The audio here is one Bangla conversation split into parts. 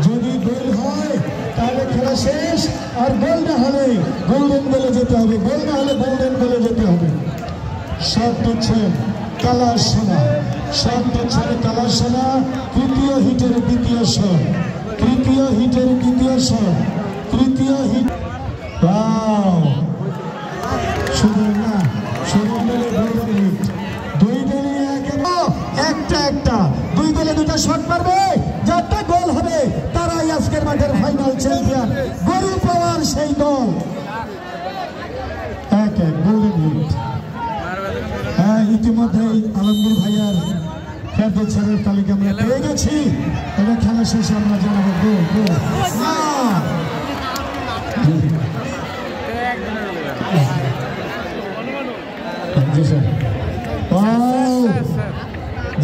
যদি গোল হয় তাহলে খেলা শেষ, আর গোল না হলে গোল্ডেন গোলে যেতে হবে, গোল না হলে গোল্ডেন গোলে যেতে হবে। শট দিচ্ছেন কালার সোনা, শট দিচ্ছেন কালার সোনা। তৃতীয় হিটের দ্বিতীয় শট, তৃতীয় হিটের দ্বিতীয় শট, তৃতীয় হিট। শুধু না, শুধু মিলে গোল্ডেন হিট। দুই দলে একটা একটা, দুই দলে দুটা শট মারবে, যাতে গোল হবে তারাই আজকের মাঠের ফাইনাল চ্যাম্পিয়ন। গরু পাওয়ার সেই দল। এক এক গোল্ডেন হিট। হ্যাঁ, ইতিমধ্যে আলমগীর ভাইয়ার ফেরদৌস স্যারের তালিকা আমরা পেয়ে গেছি। এটা খেলা শেষে আমরা জানাবো গোল গোল।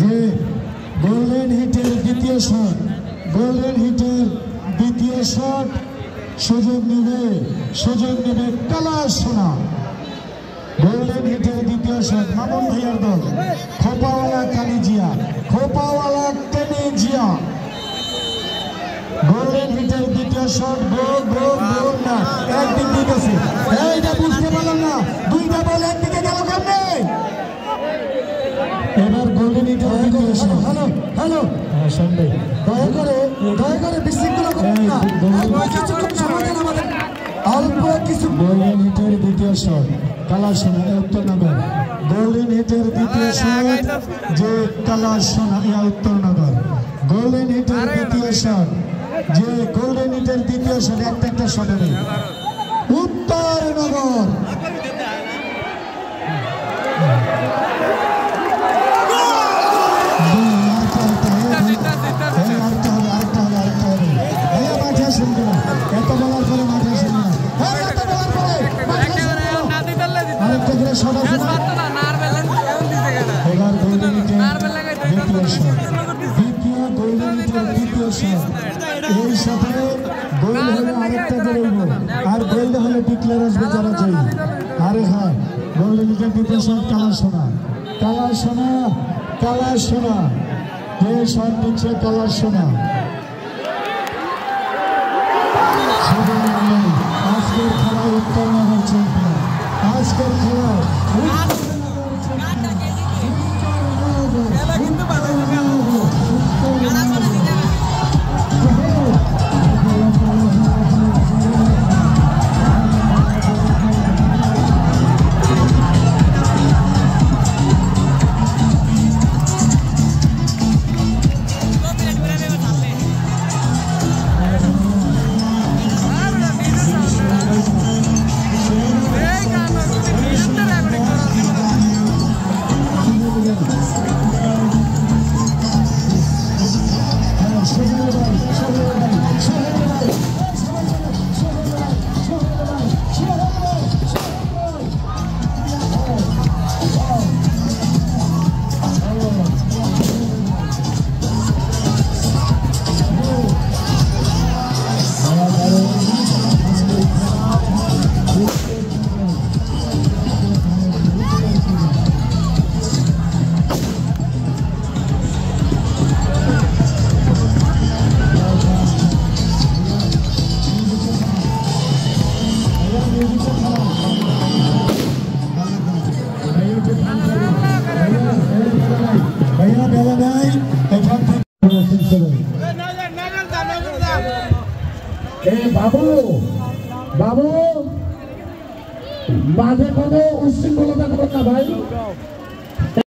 যে গোল্ডেন হিটের দ্বিতীয় শট, গোল্ডেন হিটের দ্বিতীয় শট সুযোগ নেবে কালার সোনা। গোল্ডেন হিটের দ্বিতীয় শট মামুন ভাইয়ার দল, খোপাওয়ালা কানিজিয়া, খোপাওয়ালা কানিজিয়া। গোল্ডেন হিটের দ্বিতীয় শট, গোল গোল গোল না, একদিক দিক আছে। এইটা বুঝতে পারলাম না, দুইটা বল একদিকে গেল কেমনে? এবার গোল্ডেন হিটের দ্বিতীয় শট। হ্যালো হ্যালো সন্দেহ, দয়া করে বিশৃঙ্খলা করবেন না, অল্প কিছু। গোল্ডেন হিটের দ্বিতীয় শট কালার সোনা উত্তর নগর। গোল্ডেন হিটের দ্বিতীয় শট যে কালার সোনা উত্তর নগর। গোল্ডেন হিটের দ্বিতীয় শট যে গোল্ডেন হিটের দ্বিতীয় শট একটা শট হবে উত্তর নগর। এত বলার পরে মাঠে আসেন না, এবার গোল্ডেন হিটের দ্বিতীয় শট, দ্বিতীয় গোল্ডেন হিটের দ্বিতীয় শট। এই সাথে গোল হলে আরেকটা বেরোব, আর গোল হলে ডিক্লেয়ার আসবে যারা জয়ী। আরে হ্যাঁ, গোল্ডেন হিটের দ্বিতীয় শট কালার সোনা, কালার সোনা, কালার সোনা। যে শট দিচ্ছে কালার সোনা। আজকের খেলায় উত্তর নগর চ্যাম্পিয়ন, আজকের খেলায় বাবু বাবু মাঝে কোনো উচ্ছৃঙ্খলতা করবেন না ভাই।